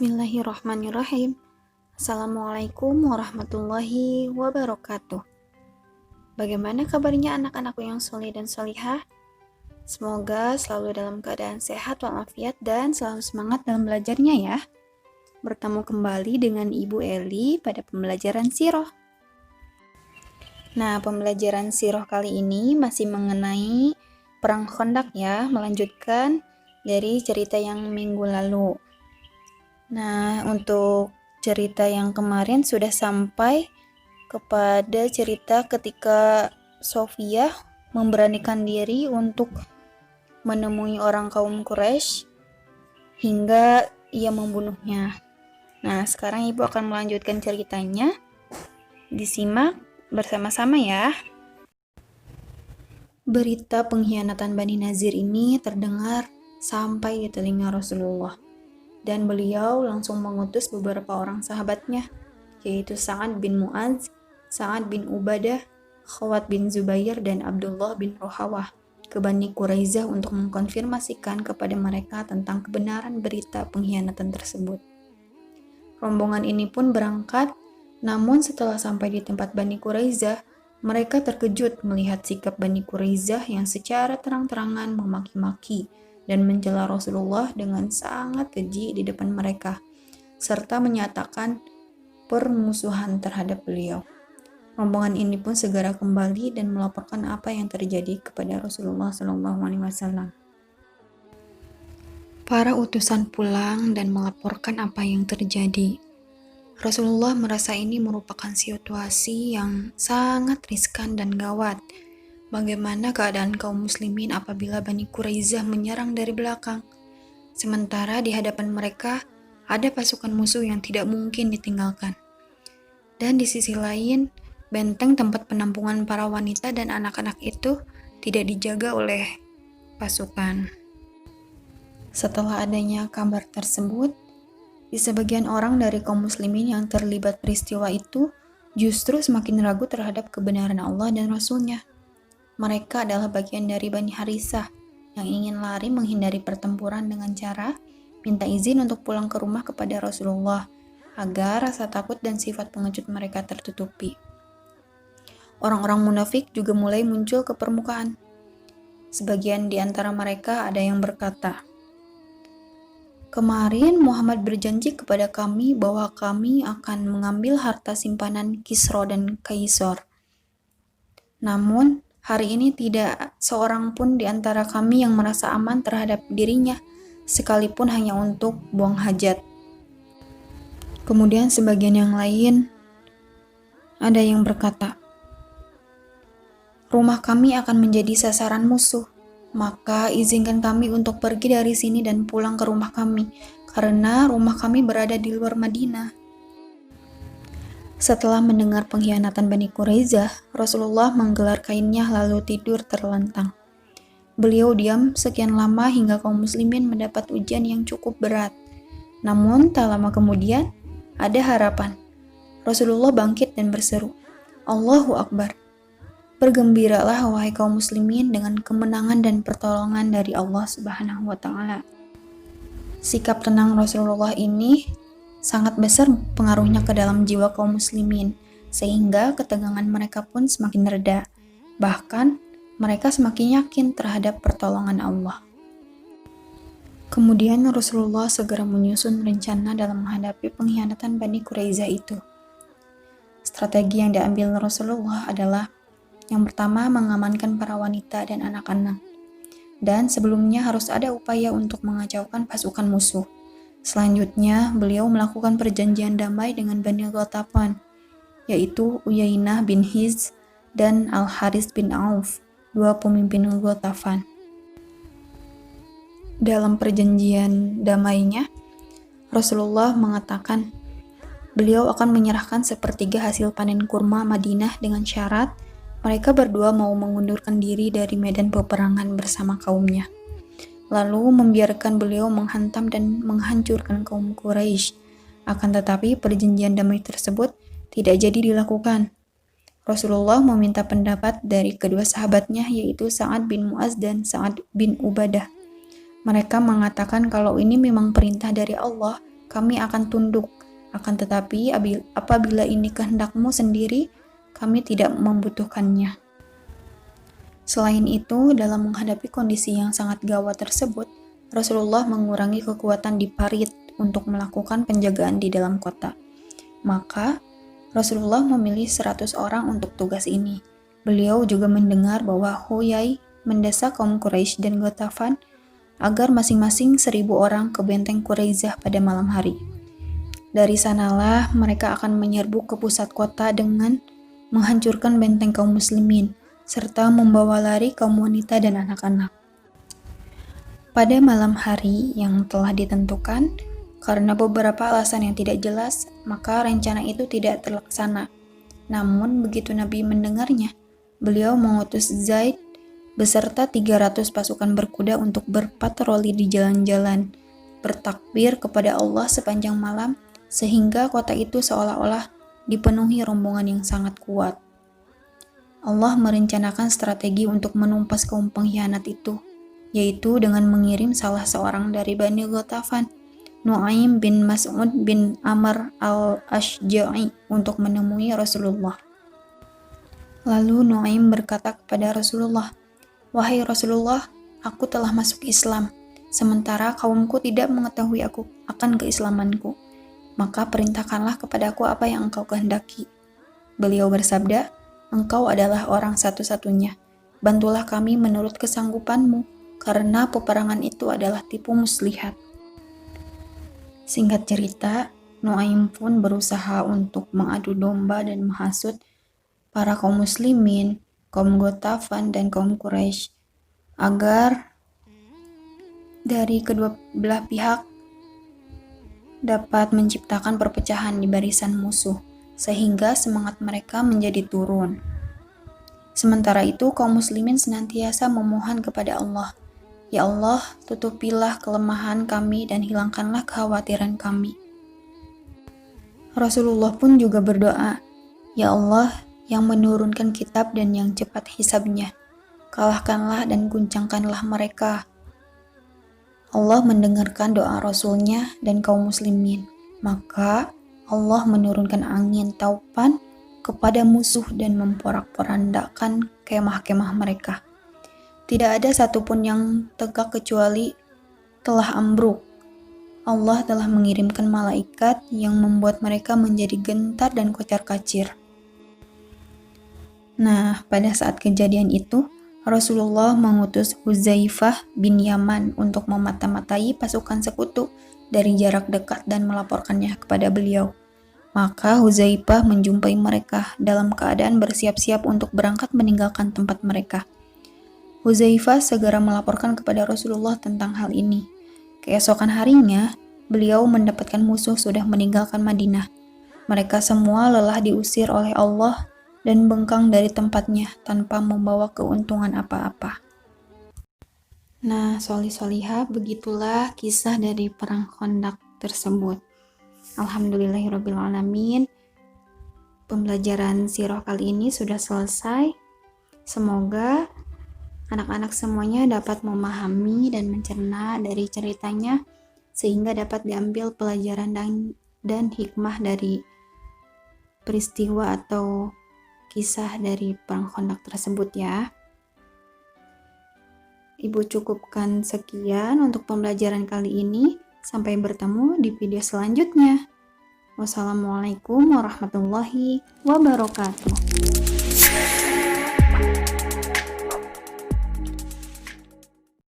Bismillahirrahmanirrahim. Assalamualaikum warahmatullahi wabarakatuh. Bagaimana kabarnya anak-anakku yang soleh dan solihah? Semoga selalu dalam keadaan sehat walafiat dan selalu semangat dalam belajarnya ya. Bertemu kembali dengan Ibu Eli pada pembelajaran Sirah. Nah, pembelajaran Sirah kali ini masih mengenai Perang Khandaq ya, melanjutkan dari cerita yang minggu lalu. Nah, untuk cerita yang kemarin sudah sampai kepada cerita ketika Sofia memberanikan diri untuk menemui orang kaum Quraisy hingga ia membunuhnya. Nah, sekarang Ibu akan melanjutkan ceritanya. Disimak bersama-sama ya. Berita pengkhianatan Bani Nazir ini terdengar sampai di telinga Rasulullah. Dan beliau langsung mengutus beberapa orang sahabatnya, yaitu Sa'ad bin Mu'adz, Sa'ad bin Ubadah, Khawat bin Zubair, dan Abdullah bin Rohawah ke Bani Quraisyah untuk mengkonfirmasikan kepada mereka tentang kebenaran berita pengkhianatan tersebut. Rombongan ini pun berangkat, namun setelah sampai di tempat Bani Quraisyah, mereka terkejut melihat sikap Bani Quraisyah yang secara terang-terangan memaki-maki dan mencela Rasulullah dengan sangat keji di depan mereka, serta menyatakan permusuhan terhadap beliau. Rombongan ini pun segera kembali dan melaporkan apa yang terjadi kepada Rasulullah SAW. Para utusan pulang dan melaporkan apa yang terjadi. Rasulullah merasa ini merupakan situasi yang sangat riskan dan gawat. Bagaimana keadaan kaum muslimin apabila Bani Quraisyah menyerang dari belakang? Sementara di hadapan mereka ada pasukan musuh yang tidak mungkin ditinggalkan. Dan di sisi lain, benteng tempat penampungan para wanita dan anak-anak itu tidak dijaga oleh pasukan. Setelah adanya kabar tersebut, di sebagian orang dari kaum muslimin yang terlibat peristiwa itu justru semakin ragu terhadap kebenaran Allah dan Rasul-Nya. Mereka adalah bagian dari Bani Harisah yang ingin lari menghindari pertempuran dengan cara minta izin untuk pulang ke rumah kepada Rasulullah agar rasa takut dan sifat pengecut mereka tertutupi. Orang-orang munafik juga mulai muncul ke permukaan. Sebagian di antara mereka ada yang berkata, "Kemarin Muhammad berjanji kepada kami bahwa kami akan mengambil harta simpanan Kisra dan Kaisar. Namun, hari ini tidak seorang pun di antara kami yang merasa aman terhadap dirinya, sekalipun hanya untuk buang hajat." Kemudian sebagian yang lain ada yang berkata, "Rumah kami akan menjadi sasaran musuh, maka izinkan kami untuk pergi dari sini dan pulang ke rumah kami, karena rumah kami berada di luar Madinah." Setelah mendengar pengkhianatan Bani Quraisyah, Rasulullah menggelar kainnya lalu tidur terlentang. Beliau diam sekian lama hingga kaum muslimin mendapat ujian yang cukup berat. Namun tak lama kemudian, ada harapan. Rasulullah bangkit dan berseru, "Allahu Akbar. Bergembiralah wahai kaum muslimin dengan kemenangan dan pertolongan dari Allah Subhanahu wa Ta'ala." Sikap tenang Rasulullah ini sangat besar pengaruhnya ke dalam jiwa kaum muslimin, sehingga ketegangan mereka pun semakin reda. Bahkan, mereka semakin yakin terhadap pertolongan Allah. Kemudian Rasulullah segera menyusun rencana dalam menghadapi pengkhianatan Bani Quraisyah itu. Strategi yang diambil Rasulullah adalah yang pertama mengamankan para wanita dan anak-anak. Dan sebelumnya harus ada upaya untuk mengacaukan pasukan musuh. Selanjutnya, beliau melakukan perjanjian damai dengan Bani Ghatafan, yaitu Uyainah bin Hiz dan Al-Haris bin Auf, dua pemimpin Ghatafan. Dalam perjanjian damainya, Rasulullah mengatakan beliau akan menyerahkan sepertiga hasil panen kurma Madinah dengan syarat mereka berdua mau mengundurkan diri dari medan peperangan bersama kaumnya, lalu membiarkan beliau menghantam dan menghancurkan kaum Quraisy. Akan tetapi perjanjian damai tersebut tidak jadi dilakukan. Rasulullah meminta pendapat dari kedua sahabatnya, yaitu Sa'ad bin Mu'adz dan Sa'ad bin Ubadah. Mereka mengatakan kalau ini memang perintah dari Allah, kami akan tunduk. Akan tetapi apabila ini kehendakmu sendiri, kami tidak membutuhkannya. Selain itu, dalam menghadapi kondisi yang sangat gawat tersebut, Rasulullah mengurangi kekuatan di parit untuk melakukan penjagaan di dalam kota. Maka, Rasulullah memilih 100 orang untuk tugas ini. Beliau juga mendengar bahwa Huyai mendesak kaum Quraisy dan Ghatafan agar masing-masing 1.000 orang ke benteng Quraisyah pada malam hari. Dari sanalah mereka akan menyerbu ke pusat kota dengan menghancurkan benteng kaum muslimin, serta membawa lari kaum wanita dan anak-anak. Pada malam hari yang telah ditentukan, karena beberapa alasan yang tidak jelas, maka rencana itu tidak terlaksana. Namun begitu Nabi mendengarnya, beliau mengutus Zaid beserta 300 pasukan berkuda untuk berpatroli di jalan-jalan, bertakbir kepada Allah sepanjang malam, sehingga kota itu seolah-olah dipenuhi rombongan yang sangat kuat. Allah merencanakan strategi untuk menumpas kaum pengkhianat itu, yaitu dengan mengirim salah seorang dari Bani Ghatafan, Nu'aim bin Mas'ud bin Amr al-Ashja'i, untuk menemui Rasulullah. Lalu Nu'aim berkata kepada Rasulullah, "Wahai Rasulullah, aku telah masuk Islam, sementara kaumku tidak mengetahui aku akan keislamanku. Maka perintahkanlah kepadaku apa yang engkau kehendaki." Beliau bersabda, "Engkau adalah orang satu-satunya. Bantulah kami menurut kesanggupanmu, karena peperangan itu adalah tipu muslihat." Singkat cerita, Nu'aim pun berusaha untuk mengadu domba dan menghasut para kaum muslimin, kaum Ghatafan, dan kaum Quraisy agar dari kedua belah pihak dapat menciptakan perpecahan di barisan musuh, sehingga semangat mereka menjadi turun. Sementara itu, kaum muslimin senantiasa memohon kepada Allah, "Ya Allah, tutupilah kelemahan kami dan hilangkanlah kekhawatiran kami." Rasulullah pun juga berdoa, "Ya Allah, yang menurunkan kitab dan yang cepat hisabnya, kalahkanlah dan guncangkanlah mereka." Allah mendengarkan doa Rasulnya dan kaum muslimin. Maka Allah menurunkan angin taupan kepada musuh dan memporak-porandakan kemah-kemah mereka. Tidak ada satupun yang tegak kecuali telah ambruk. Allah telah mengirimkan malaikat yang membuat mereka menjadi gentar dan kocar-kacir. Nah, pada saat kejadian itu, Rasulullah mengutus Huzaifah bin Yaman untuk memata-matai pasukan sekutu dari jarak dekat dan melaporkannya kepada beliau. Maka Huzaifah menjumpai mereka dalam keadaan bersiap-siap untuk berangkat meninggalkan tempat mereka. Huzaifah segera melaporkan kepada Rasulullah tentang hal ini. Keesokan harinya, beliau mendapatkan musuh sudah meninggalkan Madinah. Mereka semua lelah diusir oleh Allah dan bengkang dari tempatnya tanpa membawa keuntungan apa-apa. Nah, soli-soliha, begitulah kisah dari perang Khandaq tersebut. Alhamdulillahirrabbilalamin. Pembelajaran sirah kali ini sudah selesai. Semoga anak-anak semuanya dapat memahami dan mencerna dari ceritanya, sehingga dapat diambil pelajaran dan hikmah dari peristiwa atau kisah dari perang Khandaq tersebut ya. Ibu cukupkan sekian untuk pembelajaran kali ini. Sampai bertemu di video selanjutnya. Wassalamualaikum warahmatullahi wabarakatuh.